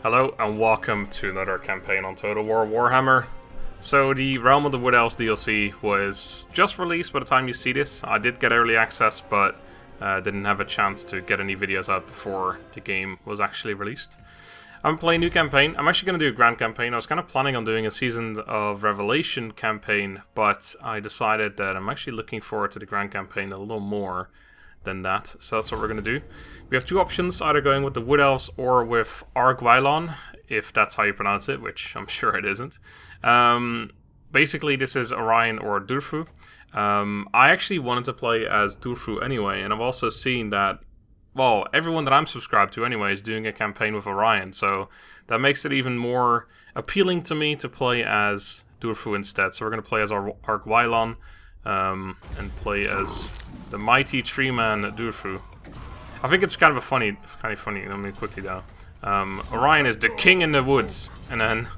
Hello and welcome to another campaign on Total War Warhammer. So the Realm of the Wood Elves DLC was just released by the time you see this. I did get early access, but didn't have a chance to get any videos out before the game was actually released. I'm playing a new campaign. I'm actually going to do a grand campaign. I was kind of planning on doing a Seasons of Revelation campaign, but I decided that I'm actually looking forward to the grand campaign a little more than that. So that's what we're going to do. We have two options, either going with the Wood Elves or with Argwylon, if that's how you pronounce it, which I'm sure it isn't. Basically, this is Orion or Durthu. I actually wanted to play as Durthu anyway, and I've also seen that, well, everyone that I'm subscribed to anyway is doing a campaign with Orion, so that makes it even more appealing to me to play as Durthu instead. So we're going to play as Argwylon and play as the mighty tree man Durthu. I think it's kind of funny. Let me quickly go. Orion is the king in the woods, and then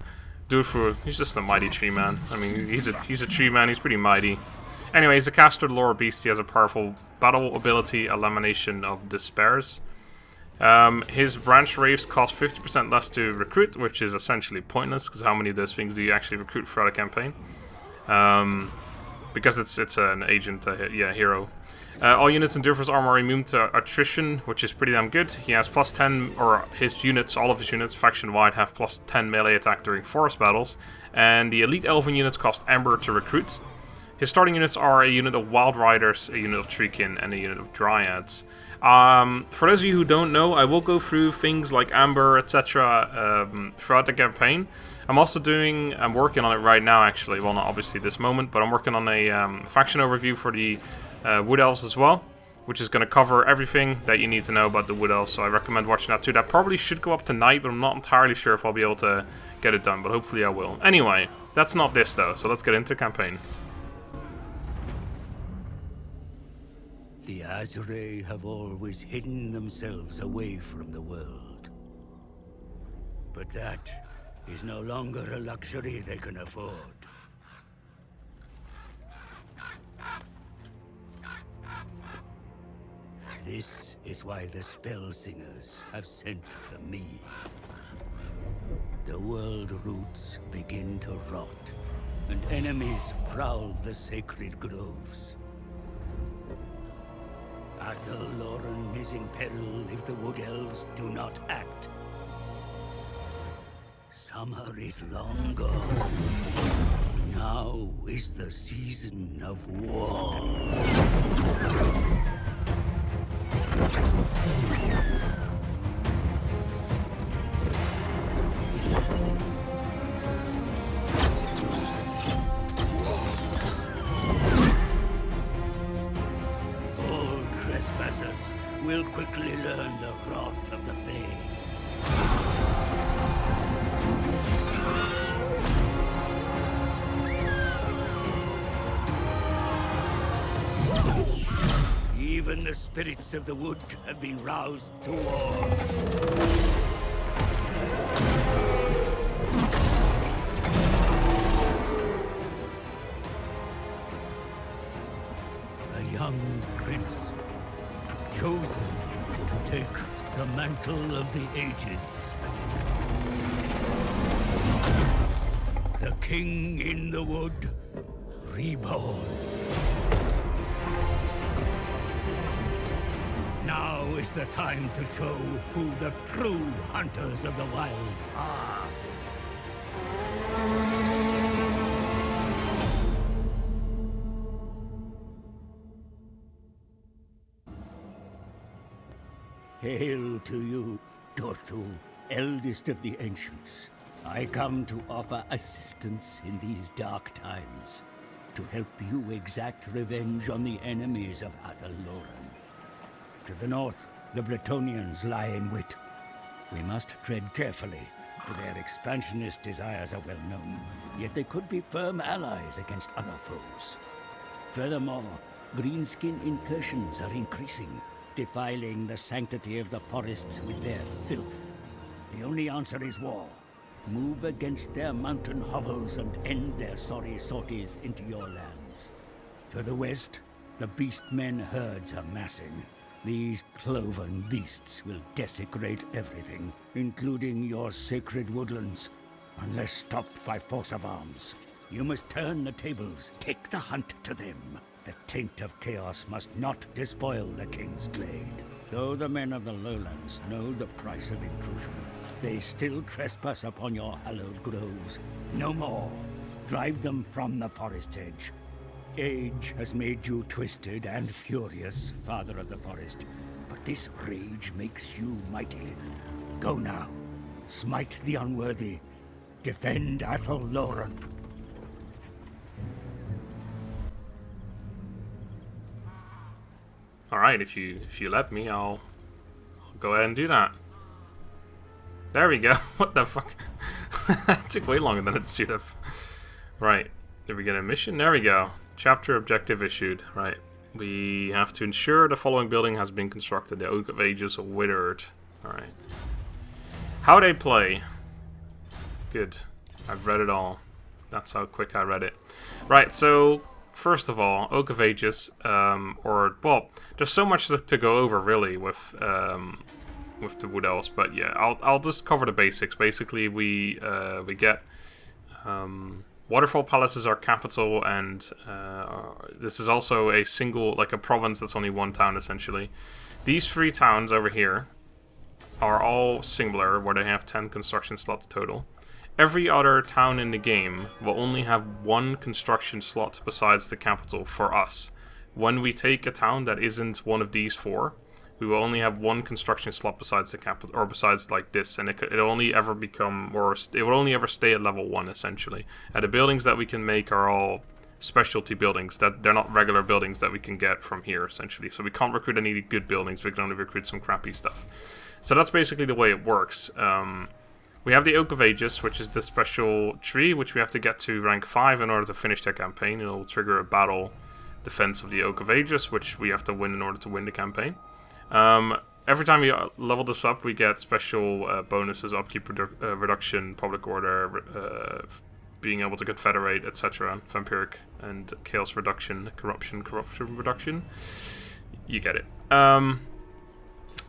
Durthu, he's just a mighty tree man. I mean, he's a tree man. He's pretty mighty. Anyway, he's a caster lore beast. He has a powerful battle ability, Elimination of Despairs. His branch raves cost 50% less to recruit, which is essentially pointless, because how many of those things do you actually recruit throughout a campaign? Because it's an agent, hero. All units in Durthu's armor are immune to attrition, which is pretty damn good. He has plus 10, or his units, all of his units, faction-wide, have plus 10 melee attack during forest battles. And the elite elven units cost Ember to recruit. His starting units are a unit of Wild Riders, a unit of Treekin, and a unit of Dryads. For those of you who don't know, I will go through things like Amber, etc. Throughout the campaign. I'm working on it right now, actually. Well, not obviously this moment, but I'm working on a faction overview for the Wood Elves as well, which is going to cover everything that you need to know about the Wood Elves, so I recommend watching that too. That probably should go up tonight, but I'm not entirely sure if I'll be able to get it done, but hopefully I will. Anyway, that's not this though, so let's get into the campaign. The Azure have always hidden themselves away from the world. But that is no longer a luxury they can afford. This is why the spell singers have sent for me. The world roots begin to rot, and enemies prowl the sacred groves. Athel Loren is in peril if the Wood Elves do not act. Summer is long gone. Now is the season of war. Will quickly learn the wrath of the Fae. Even the spirits of the wood have been roused to war. A young prince, chosen to take the mantle of the ages. The king in the wood, reborn. Now is the time to show who the true hunters of the wild are. Hail to you, Durthu, eldest of the ancients. I come to offer assistance in these dark times, to help you exact revenge on the enemies of Athel Loren. To the north, the Bretonnians lie in wait. We must tread carefully, for their expansionist desires are well known, yet they could be firm allies against other foes. Furthermore, greenskin incursions are increasing, defiling the sanctity of the forests with their filth. The only answer is war. Move against their mountain hovels and end their sorry sorties into your lands. To the west, the beastmen herds are massing. These cloven beasts will desecrate everything, including your sacred woodlands, unless stopped by force of arms. You must turn the tables, take the hunt to them. The taint of chaos must not despoil the King's Glade. Though the men of the lowlands know the price of intrusion, they still trespass upon your hallowed groves. No more. Drive them from the forest's edge. Age has made you twisted and furious, Father of the Forest, but this rage makes you mighty. Go now. Smite the unworthy. Defend Athel Loren. Alright, if you let me, I'll go ahead and do that. There we go. What the fuck? It took way longer than it should have. Right. Did we get a mission? There we go. Chapter objective issued. Right. We have to ensure the following building has been constructed. The Oak of Ages withered. Alright. How they play. Good. I've read it all. That's how quick I read it. Right, so first of all, Oak of Ages, well, there's so much to go over really with the Wood Elves, but yeah, I'll just cover the basics. Basically, we get Waterfall Palace is our capital, and this is also a single, like a province that's only one town essentially. These 3 towns over here are all singular, where they have 10 construction slots total. Every other town in the game will only have 1 construction slot besides the capital for us. When we take a town that isn't one of these 4, we will only have 1 construction slot besides the capital, or besides like this, and it'll only ever become, or it will only ever stay at level 1 essentially. The buildings that we can make are all specialty buildings, that they're not regular buildings that we can get from here essentially. So we can't recruit any good buildings, we can only recruit some crappy stuff. So that's basically the way it works. We have the Oak of Ages, which is the special tree, which we have to get to rank 5 in order to finish the campaign. It will trigger a battle defense of the Oak of Ages, which we have to win in order to win the campaign. Every time we level this up, we get special bonuses, upkeep reduction, public order, being able to confederate, etc. Vampiric and chaos reduction, corruption reduction. You get it.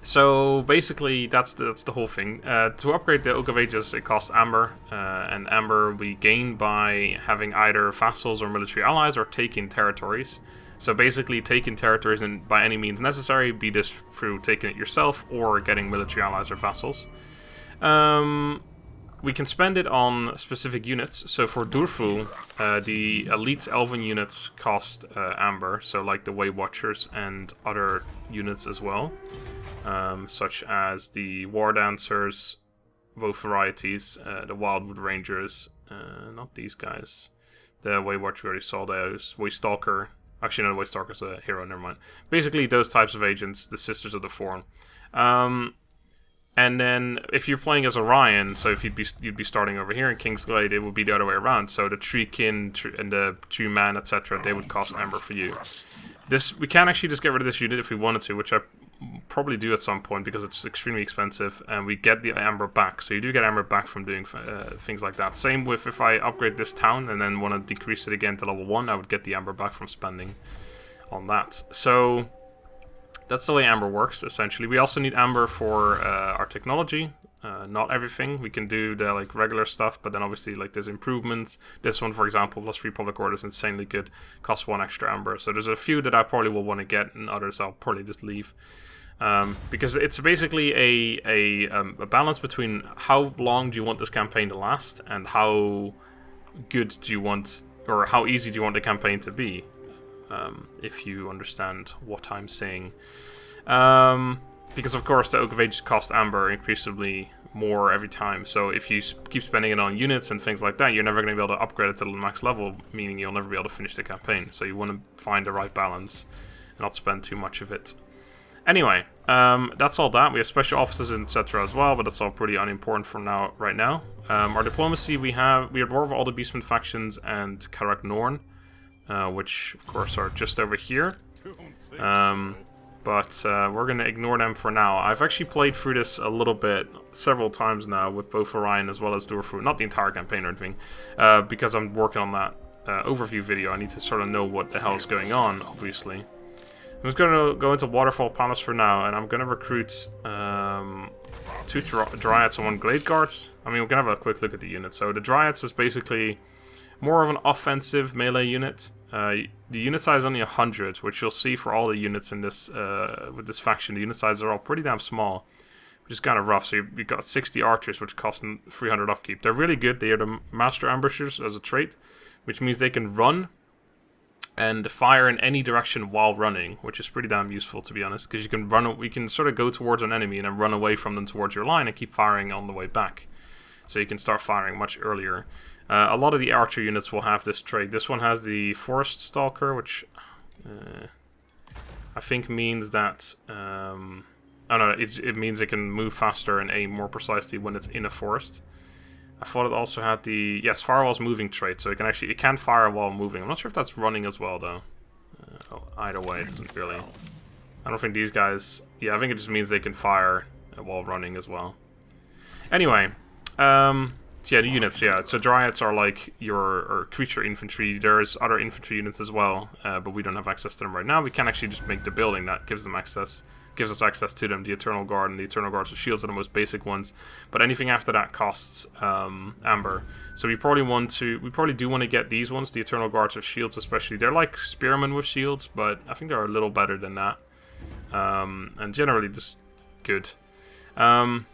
So basically, that's the whole thing. To upgrade the Oak of Ages, it costs Amber, and Amber we gain by having either vassals or military allies or taking territories. So basically, taking territories and by any means necessary, be this through taking it yourself or getting military allies or vassals. We can spend it on specific units. So for Durthu, the elite elven units cost Amber, so like the Way Watchers and other units as well. Such as the War Dancers, both varieties, the Wildwood Rangers, not these guys. The Way Watcher, we already saw those. Way Stalker, actually no, the Way Stalker's a hero, never mind. Basically those types of agents, the Sisters of the Thorn. And then if you're playing as Orion, so if you'd be starting over here in King's Glade, it would be the other way around. So the Tree Kin and the Tree Man, etc., they would cost Amber for you. We can actually just get rid of this unit if we wanted to, which I probably do at some point because it's extremely expensive, and we get the Amber back. So you do get Amber back from doing things like that. Same with if I upgrade this town and then want to decrease it again to level 1, I would get the Amber back from spending on that. So that's the way Amber works, essentially. We also need Amber for our technology. Not everything. We can do the like regular stuff, but then obviously like there's improvements. This one, for example, plus 3 public orders, insanely good. Costs 1 extra Amber. So there's a few that I probably will want to get, and others I'll probably just leave. Because it's basically a balance between how long do you want this campaign to last, and how good do you want, or how easy do you want the campaign to be, if you understand what I'm saying. Because of course the Oak of Ages cost Amber increasingly more every time, so if you keep spending it on units and things like that, you're never going to be able to upgrade it to the max level, meaning you'll never be able to finish the campaign. So you want to find the right balance and not spend too much of it. Anyway, that's all that. We have special officers, etc. as well, but that's all pretty unimportant for now. Right now, our diplomacy, we are more of all the Beastman factions and Karak Norn, which of course are just over here. But we're going to ignore them for now. I've actually played through this a little bit, several times now, with both Orion as well as Durthu. Not the entire campaign or anything, because I'm working on that overview video. I need to sort of know what the hell is going on, obviously. I'm just going to go into Waterfall Palace for now, and I'm going to recruit 2 Dryads and 1 Glade Guards. I mean, we're going to have a quick look at the unit. So the Dryads is basically more of an offensive melee unit. The unit size is only 100, which you'll see for all the units in this with this faction. The unit sizes are all pretty damn small, which is kind of rough. So you've got 60 archers, which cost 300 upkeep. They're really good. They are the master ambushers as a trait, which means they can run and fire in any direction while running, which is pretty damn useful, to be honest, because you can sort of go towards an enemy and then run away from them towards your line and keep firing on the way back. So you can start firing much earlier. A lot of the archer units will have this trait. This one has the Forest Stalker, which I think means that oh no, it means it can move faster and aim more precisely when it's in a forest. I thought it also had the fire while moving trait, so it can fire while moving. I'm not sure if that's running as well though. Either way, it doesn't really. I don't think these guys. Yeah, I think it just means they can fire while running as well. Anyway, yeah, the units. Yeah, so Dryads are like your creature infantry. There's other infantry units as well, but we don't have access to them right now. We can actually just make the building that gives them access. Gives us access to them. The Eternal Guard and the Eternal Guard's shields are the most basic ones, but anything after that costs amber. So we probably do want to get these ones, the Eternal Guards of shields especially. They're like spearmen with shields, but I think they're a little better than that, and generally just good. Then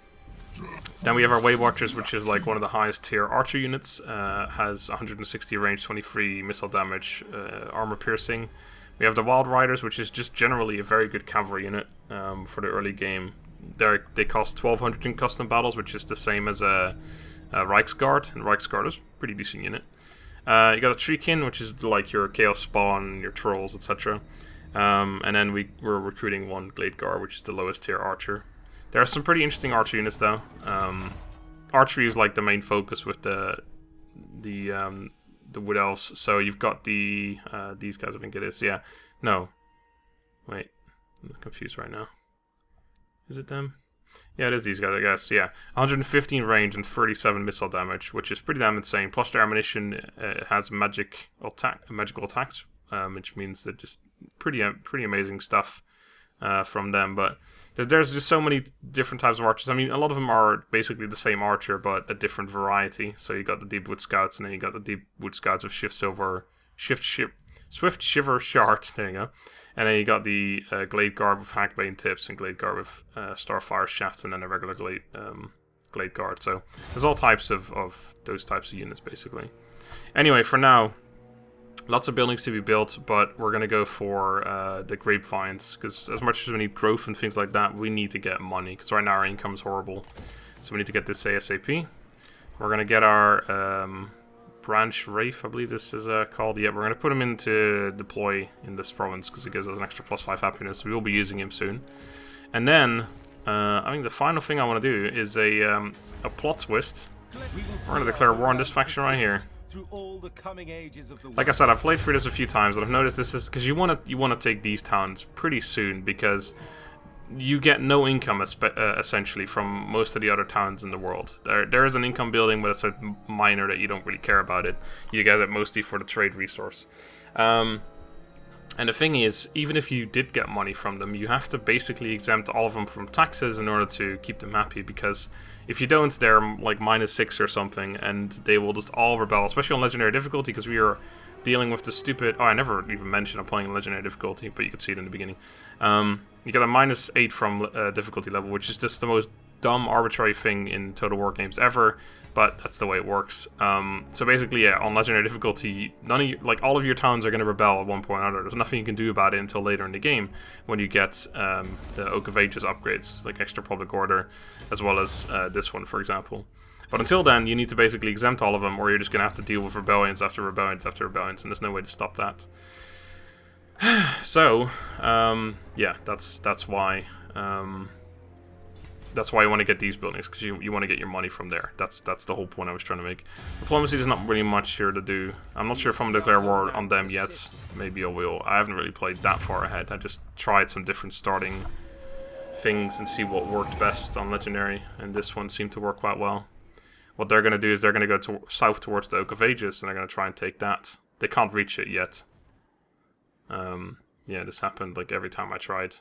we have our Way Watchers, which is like one of the highest tier archer units. Has 160 range, 23 missile damage, armor piercing. We have the Wild Riders, which is just generally a very good cavalry unit for the early game. They cost 1200 in custom battles, which is the same as a Reiksguard, and Reiksguard is a pretty decent unit. You got a Treekin, which is like your Chaos Spawn, your Trolls, etc. And then we're recruiting 1 Glade Guard, which is the lowest tier archer. There are some pretty interesting archer units though. Archery is like the main focus with the Wood Elves. So you've got these guys, I think it is. Yeah. No. Wait. I'm confused right now. Is it them? Yeah, it is these guys, I guess. Yeah. 115 range and 37 missile damage, which is pretty damn insane. Plus their ammunition has magical attacks, which means they're just pretty amazing stuff from them. But there's just so many different types of archers. I mean, a lot of them are basically the same archer, but a different variety. So you got the Deepwood Scouts, and then you got the Deepwood Scouts of Swift Shiver Shards. There you go. And then you got the Glade Guard with Hackbane Tips and Glade Guard with Starfire Shafts, and then a regular Glade Guard. So there's all types of those types of units, basically. Anyway, for now, lots of buildings to be built, but we're going to go for the grapevines, because as much as we need growth and things like that, we need to get money, because right now our income is horrible. So we need to get this ASAP. We're going to get our Branch Wraith, I believe this is called. Yeah, we're going to put him into deploy in this province, because it gives us an extra +5 happiness. We will be using him soon. And then, I think the final thing I want to do is a plot twist. We're going to declare war on this faction right here. Like I said, I've played through this a few times, and I've noticed this is because you want to take these towns pretty soon, because you get no income essentially from most of the other towns in the world. There is an income building, but it's a minor that you don't really care about it. You get it mostly for the trade resource. And the thing is, even if you did get money from them, you have to basically exempt all of them from taxes in order to keep them happy, because if you don't, they're like -6 or something, and they will just all rebel, especially on Legendary difficulty, because we are dealing with the stupid... Oh, I never even mentioned I'm playing on Legendary difficulty, but you could see it in the beginning. You get a -8 from difficulty level, which is just the most dumb, arbitrary thing in Total War games ever, but that's the way it works. So basically, yeah, on Legendary difficulty, all of your towns are going to rebel at one point or another. There's nothing you can do about it until later in the game, when you get the Oak of Ages upgrades, like Extra Public Order, as well as this one, for example. But until then, you need to basically exempt all of them, or you're just going to have to deal with rebellions after rebellions after rebellions, and there's no way to stop that. So, yeah, that's why... That's why you want to get these buildings, because you want to get your money from there. That's the whole point I was trying to make. Diplomacy, there's not really much here to do. I'm not sure if I'm going to declare war on them yet. Maybe I will. I haven't really played that far ahead. I just tried some different starting things and see what worked best on Legendary, and this one seemed to work quite well. What they're going to do is they're going to go south towards the Oak of Ages, and they're going to try and take that. They can't reach it yet. yeah, this happened like every time I tried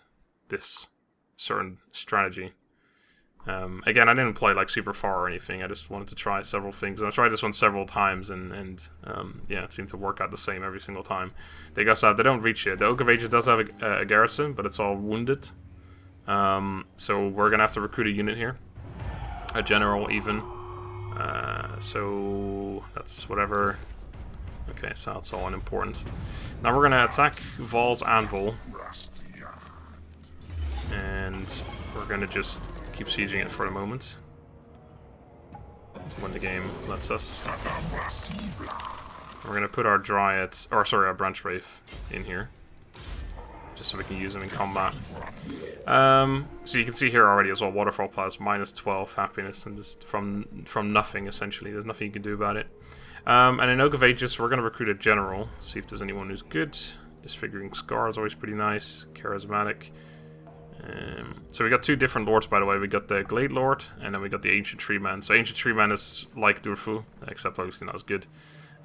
this certain strategy. Again, I didn't play like super far or anything. I just wanted to try several things, and I tried this one several times, and yeah, it seemed to work out the same every single time. They don't reach it. The Oak of Ages does have a garrison, but it's all wounded. So we're gonna have to recruit a unit here, a general even. So that's whatever. Okay, so that's all unimportant. Now we're gonna attack Val's Anvil, and we're gonna just keep sieging it for the moment when the game lets us. We're gonna put our Dryad, or sorry, our Branch Wraith in here, just so we can use them in combat. So you can see here already as well, Waterfall Plus -12 happiness, and just from nothing essentially. There's nothing you can do about it. And in Oak of Ages, we're gonna recruit a general, see if there's anyone who's good. Disfiguring Scar is always pretty nice, charismatic. So we got two different lords, by the way. We got the Glade Lord, and then we got the Ancient Tree Man. So Ancient Tree Man is like Durthu, except obviously not as good.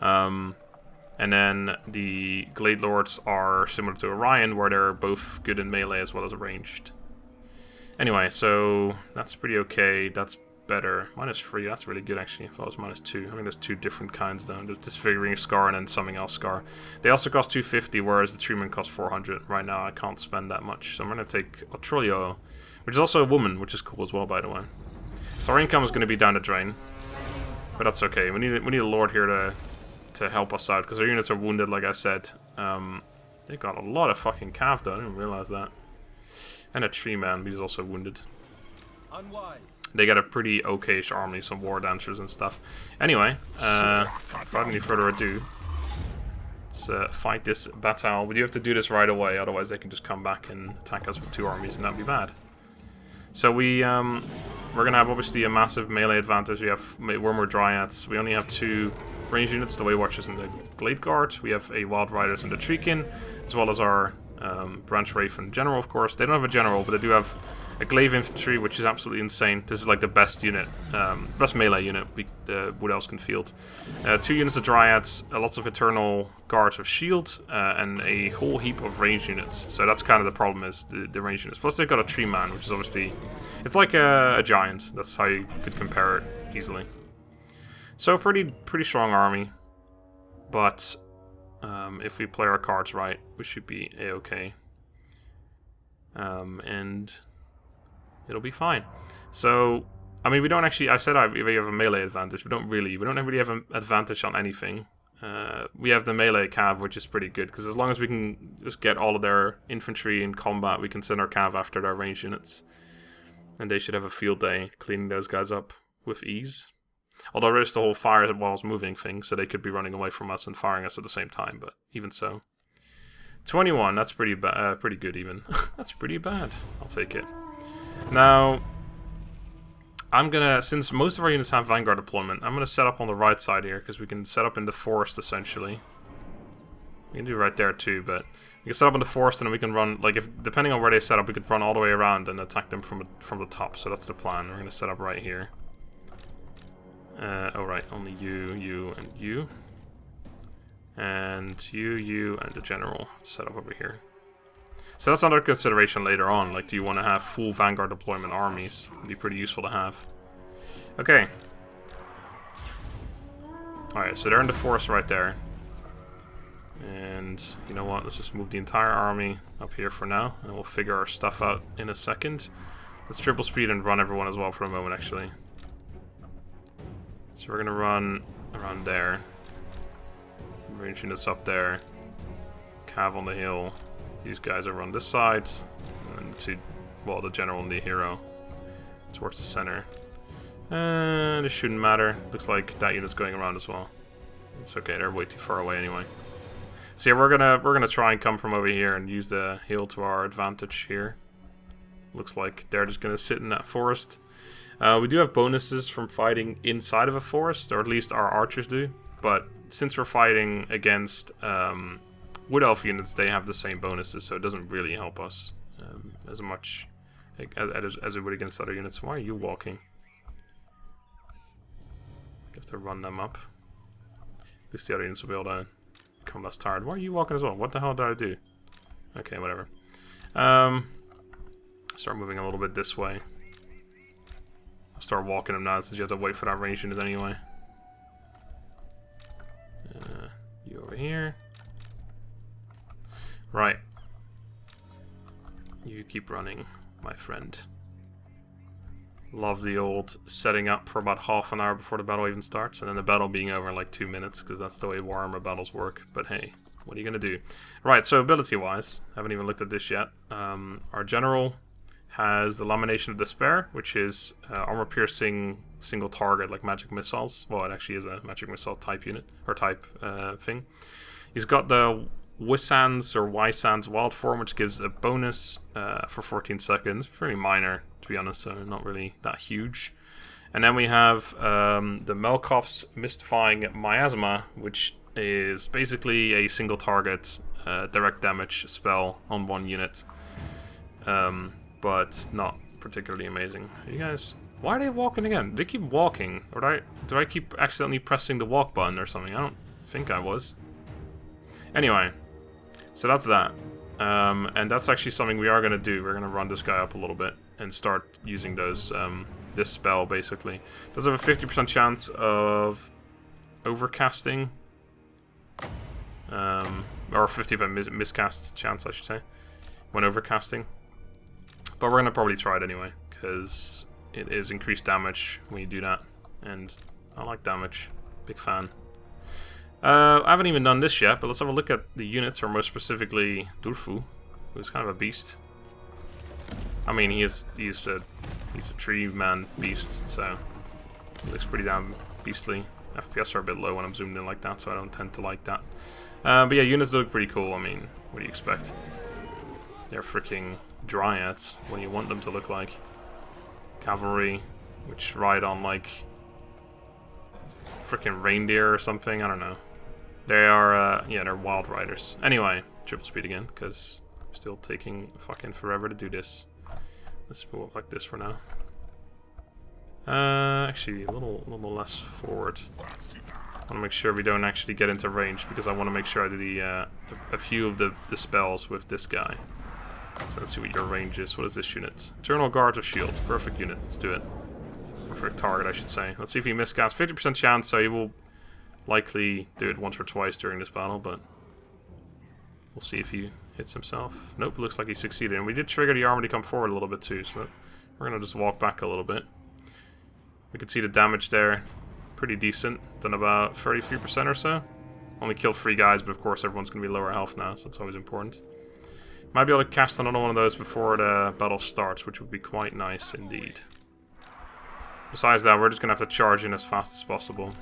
And then the Glade Lords are similar to Orion, where they're both good in melee as well as ranged. Anyway, so that's pretty okay. That's better. -3, that's really good actually. If I was -2. I think there's two different kinds though. There's Disfiguring Scar and then something else Scar. They also cost 250, whereas the Treeman costs 400. Right now I can't spend that much. So I'm going to take Otrolio, which is also a woman, which is cool as well, by the way. So our income is going to be down the drain. But that's okay. We need a lord here to help us out, because our units are wounded, like I said. They got a lot of fucking cav though, I didn't realize that. And a tree man, but he's also wounded. Unwise. They got a pretty okayish army, some war dancers and stuff. Anyway, without any further ado, let's fight this battle. We do have to do this right away, otherwise they can just come back and attack us with two armies, and that'd be bad. So we're gonna have obviously a massive melee advantage. We have Wormwood Dryads. We only have 2 range units, the Waywatchers and the Glade Guard. We have a Wild Riders and the Treekin, as well as our Branch Wraith and General, of course. They don't have a General, but they do have a Glaive Infantry, which is absolutely insane. This is like the best unit, best melee unit Wood Elves can field. 2 units of Dryads, lots of Eternal Guards of Shield, and a whole heap of range units. So that's kind of the problem, is the range units. Plus they've got a Tree Man, which is obviously... It's like a giant. That's how you could compare it easily. So pretty strong army. But if we play our cards right, we should be a-okay. And it'll be fine. So, I mean, we don't actually... I said we have a melee advantage. We don't really have an advantage on anything. We have the melee cav, which is pretty good, because as long as we can just get all of their infantry in combat, we can send our cav after their range units. And they should have a field day cleaning those guys up with ease. Although there is the whole fire walls moving thing, so they could be running away from us and firing us at the same time, but even so. 21, that's pretty good even. That's pretty bad. I'll take it. Now, I'm gonna, since most of our units have Vanguard deployment, I'm gonna set up on the right side here, because we can set up in the forest essentially. We can do right there too, but we can set up in the forest and then we can run, like, if depending on where they set up, we could run all the way around and attack them from the top. So that's the plan. We're gonna set up right here. Oh right, only you, and you. And you, and the general set up over here. So that's under consideration later on. Like, do you want to have full Vanguard deployment armies? It'd be pretty useful to have. Okay. Alright, so they're in the forest right there. And you know what, let's just move the entire army up here for now, and we'll figure our stuff out in a second. Let's triple speed and run everyone as well for a moment, actually. So we're gonna run around there. Range units up there. Cav on the hill. These guys are on this side. And the general and the hero towards the center. This shouldn't matter. Looks like that unit's going around as well. It's okay, they're way too far away anyway. So yeah, we're gonna try and come from over here and use the hill to our advantage here. Looks like they're just gonna sit in that forest. We do have bonuses from fighting inside of a forest, or at least our archers do. But since we're fighting against Wood Elf units, they have the same bonuses, so it doesn't really help us as much as it would against other units. Why are you walking? You have to run them up. At least the other units will be able to become less tired. Why are you walking as well? What the hell did I do? Okay, whatever. Start moving a little bit this way. I'll start walking them now since you have to wait for that range unit anyway. You over here. Right. You keep running, my friend. Love the old setting up for about half an hour before the battle even starts, and then the battle being over in like 2 minutes, because that's the way Warhammer battles work. But hey, what are you gonna do? Right, so ability-wise, haven't even looked at this yet. Our general has the Lamination of Despair, which is armor-piercing single target, like magic missiles. Well, it actually is a magic missile type unit, or type thing. He's got the Wisans or Wisans Wild Form, which gives a bonus for 14 seconds. Pretty minor, to be honest, so not really that huge. And then we have the Melkoff's Mystifying Miasma, which is basically a single target direct damage spell on one unit. But not particularly amazing. You guys, why are they walking again? Do they keep walking? Or do I keep accidentally pressing the walk button or something? I don't think I was. Anyway, so that's that. And that's actually something we are going to do. We're going to run this guy up a little bit and start using those this spell, basically. Does have a 50% chance of overcasting. Or 50% miscast chance, I should say, when overcasting. But we're going to probably try it anyway, because it is increased damage when you do that. And I like damage. Big fan. I haven't even done this yet, but let's have a look at the units, or more specifically Durthu, who's kind of a beast. I mean, he's a tree man beast, so he looks pretty damn beastly. FPS are a bit low when I'm zoomed in like that, so I don't tend to like that. But yeah, units look pretty cool. I mean, what do you expect? They're freaking dryads, what do you want them to look like? Cavalry, which ride on like freaking reindeer or something, I don't know. They are, yeah, they're wild riders. Anyway, triple speed again, because still taking fucking forever to do this. Let's move up like this for now. Actually, a little less forward. I want to make sure we don't actually get into range, because I want to make sure I do a few of the spells with this guy. So let's see what your range is. What is this unit? Eternal Guards of Shield. Perfect unit. Let's do it. Perfect target, I should say. Let's see if he miscasts. 50% chance, so he will likely do it once or twice during this battle, but we'll see if he hits himself. Nope, looks like he succeeded. And we did trigger the armor to come forward a little bit too, so we're going to just walk back a little bit. We can see the damage there. Pretty decent. Done about 33% or so. Only killed 3 guys, but of course everyone's going to be lower health now, so that's always important. Might be able to cast another one of those before the battle starts, which would be quite nice indeed. Besides that, we're just going to have to charge in as fast as possible.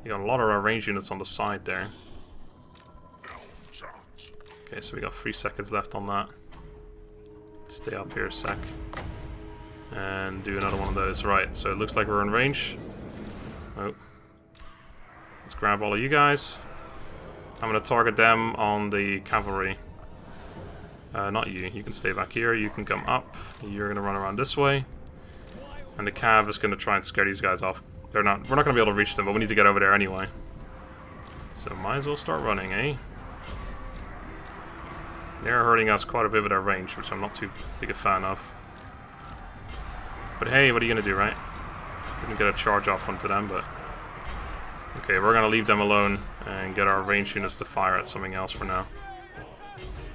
You got a lot of our range units on the side there. Okay, so we got 3 seconds left on that. Stay up here a sec. And do another one of those. Right, so it looks like we're in range. Oh. Let's grab all of you guys. I'm going to target them on the cavalry. Not you. You can stay back here. You can come up. You're going to run around this way. And the cav is going to try and scare these guys off. We're not going to be able to reach them, but we need to get over there anyway. So might as well start running, eh? They're hurting us quite a bit with their range, which I'm not too big a fan of. But hey, what are you going to do, right? Didn't get a charge off onto them, but... Okay, we're going to leave them alone and get our range units to fire at something else for now.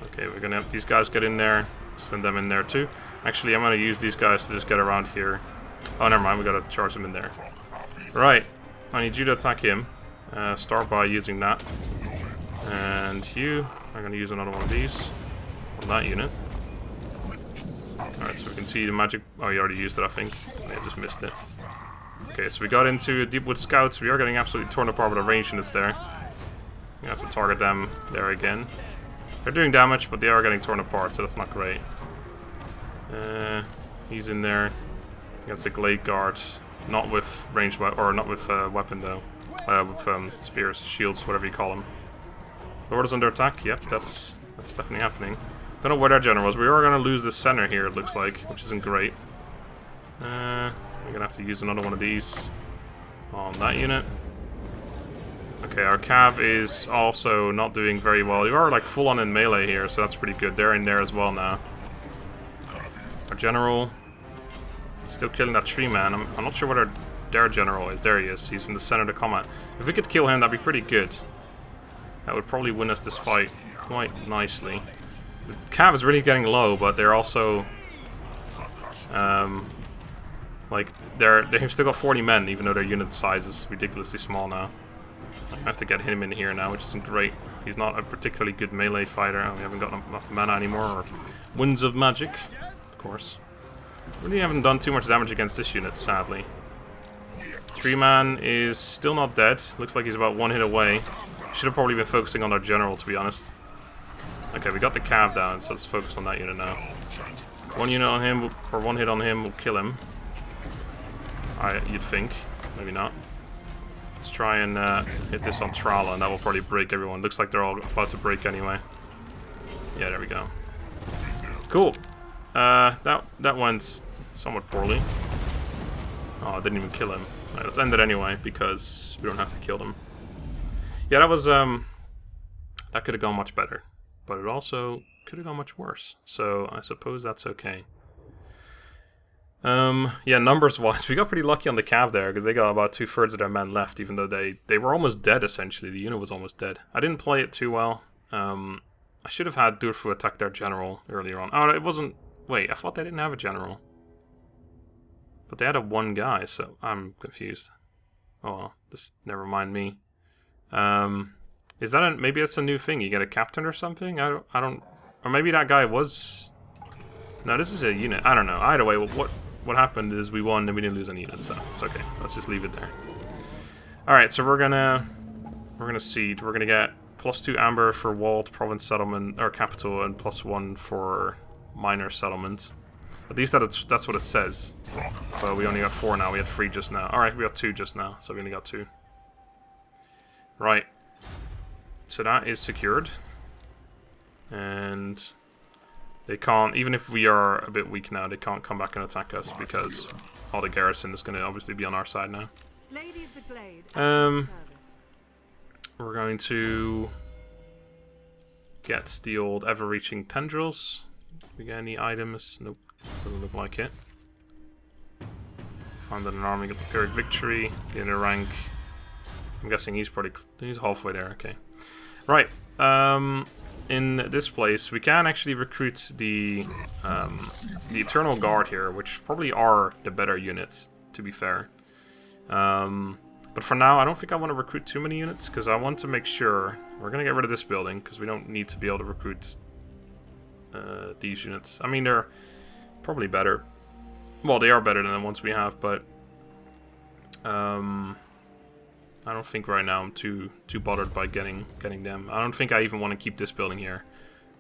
Okay, we're going to have these guys get in there, send them in there too. Actually, I'm going to use these guys to just get around here. Oh, never mind, we got to charge them in there. Right, I need you to attack him. Start by using that. And you are going to use another one of these on that unit. Alright, so we can see the magic... Oh, you already used it, I think. I just missed it. Okay, so we got into Deepwood Scouts. We are getting absolutely torn apart with the range units there. We have to target them there again. They're doing damage, but they are getting torn apart, so that's not great. He's in there against a Glade Guard. Not with range or not with weapon though. With spears, shields, whatever you call them. Lord is under attack. Yep, that's definitely happening. Don't know where their general was. We are going to lose the center here, it looks like, which isn't great. We're going to have to use another one of these on that unit. Okay, our Cav is also not doing very well. We are like full on in melee here, so that's pretty good. They're in there as well now. Our general still killing that tree man. I'm not sure what their general is. There he is. He's in the center of the combat. If we could kill him, that'd be pretty good. That would probably win us this fight quite nicely. The Cav is really getting low, but they're also like they've still got 40 men, even though their unit size is ridiculously small now. I have to get him in here now, which isn't great. He's not a particularly good melee fighter. We haven't got enough mana anymore, or winds of magic, of course. Really haven't done too much damage against this unit, sadly. Tree man is still not dead. Looks like he's about one hit away. Should have probably been focusing on our general, to be honest. Okay, we got the Cav down, so let's focus on that unit now. One unit on him, or one hit on him will kill him. You'd think. Maybe not. Let's try and hit this on Trala, and that will probably break everyone. Looks like they're all about to break anyway. Yeah, there we go. Cool. That went somewhat poorly. Oh, I didn't even kill him. Right, let's end it anyway, because we don't have to kill them. Yeah, that was, that could have gone much better. But it also could have gone much worse. So, I suppose that's okay. Yeah, numbers-wise, we got pretty lucky on the Cav there, because they got about 2/3 of their men left, even though they were almost dead, essentially. The unit was almost dead. I didn't play it too well. I should have had Durthu attack their general earlier on. Oh, it wasn't... Wait, I thought they didn't have a general. But they had a one guy, so I'm confused. Oh well, just never mind me. Is that maybe that's a new thing? You get a captain or something? I don't... Or maybe that guy was... No, this is a unit. I don't know. Either way, what happened is we won and we didn't lose any units, so it's okay. Let's just leave it there. Alright, so we're gonna siege. We're gonna get +2 amber for walled province settlement or capital, and +1 for minor settlement. At least that's what it says. But we only got 4 now. We had 3 just now. Alright, we got 2 just now, so we only got 2. Right. So that is secured. And they can't, even if we are a bit weak now, they can't come back and attack us because all the garrison is going to obviously be on our side now. Lady of the Glade, we're going to get the old ever-reaching tendrils. We get any items? Nope, doesn't look like it. Founded an army, got the Pyrrhic victory, the inner rank. I'm guessing he's halfway there. Okay, right. In this place, we can actually recruit the Eternal Guard here, which probably are the better units, to be fair. But for now, I don't think I want to recruit too many units, because I want to make sure... We're going to get rid of this building, because we don't need to be able to recruit these units. I mean, they're probably better. Well, they are better than the ones we have, but... I don't think right now I'm too bothered by getting them. I don't think I even want to keep this building here.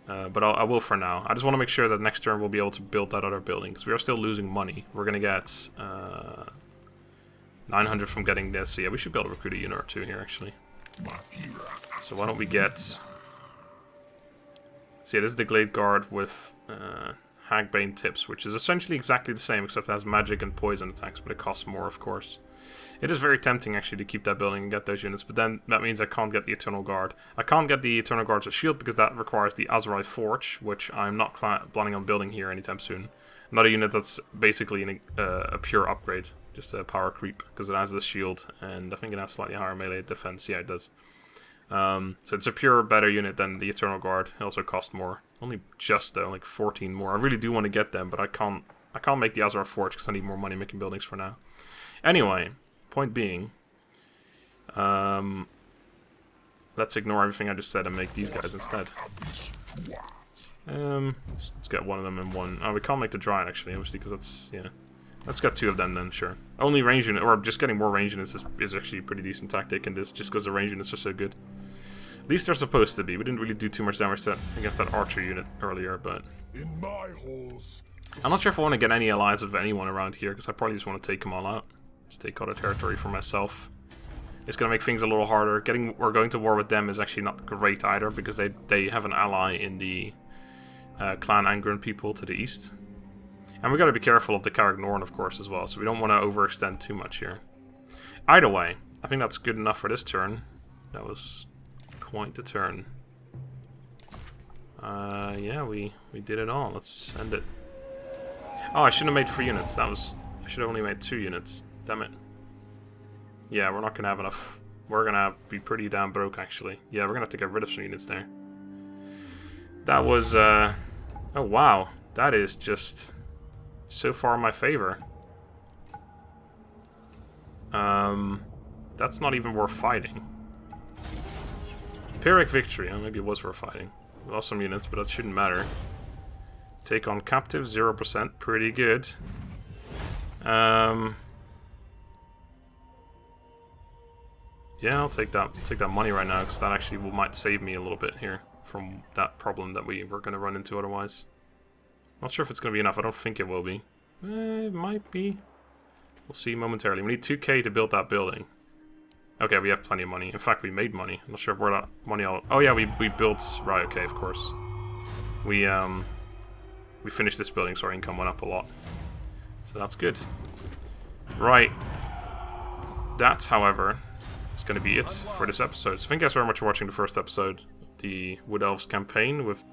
But I will for now. I just want to make sure that next turn we'll be able to build that other building, because we are still losing money. We're going to get 900 from getting this. So yeah, we should be able to recruit a unit or 2 here, actually. So why don't we get... So yeah, this is the Glade Guard with Hagbane tips, which is essentially exactly the same, except it has magic and poison attacks, but it costs more, of course. It is very tempting, actually, to keep that building and get those units, but then that means I can't get the Eternal Guard. I can't get the Eternal Guard's shield because that requires the Azurai Forge, which I'm not planning on building here anytime soon. Another unit that's basically a pure upgrade, just a power creep, because it has the shield, and I think it has slightly higher melee defense. Yeah, it does. So it's a pure better unit than the Eternal Guard. It also costs more. Only just, though, like 14 more. I really do want to get them, but I can't make the Azurai Forge because I need more money making buildings for now. Anyway... Point being, let's ignore everything I just said and make these guys instead. Let's get one of them and one. Oh, we can't make the Dryad actually, obviously, because that's, yeah. Let's get 2 of them then, sure. Only range unit, or just getting more range units is actually a pretty decent tactic in this, just because the range units are so good. At least they're supposed to be. We didn't really do too much damage against that archer unit earlier, but... In my halls. I'm not sure if I want to get any allies of anyone around here, because I probably just want to take them all out. Just take other territory for myself. It's going to make things a little harder. Going to war with them is actually not great either, because they have an ally in the Clan Angren people to the east. And we've got to be careful of the Caragnorn, of course, as well, so we don't want to overextend too much here. Either way, I think that's good enough for this turn. That was quite the turn. Yeah, we did it all. Let's end it. Oh, I shouldn't have made 3 units. I should have only made 2 units. Damn it. Yeah, we're not gonna have enough. We're gonna be pretty damn broke, actually. Yeah, we're gonna have to get rid of some units there. That was, oh wow. That is just so far in my favor. That's not even worth fighting. Pyrrhic victory. Oh, maybe it was worth fighting. We lost some units, but that shouldn't matter. Take on captive, 0%. Pretty good. Yeah, I'll take that money right now, because that actually might save me a little bit here from that problem that we were going to run into otherwise. Not sure if it's going to be enough. I don't think it will be. It might be. We'll see momentarily. We need 2k to build that building. Okay, we have plenty of money. In fact, we made money. I'm not sure where that money all... Oh yeah, we built... Right, okay, of course. We finished this building, so our income went up a lot. So that's good. Right. That, however, is going to be it for this episode. So thank you guys very much for watching the first episode. The Wood Elves campaign with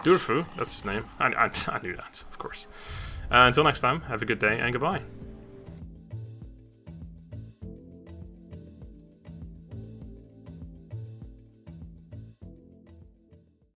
Durthu. That's his name. I knew that, of course. Until next time, have a good day and goodbye.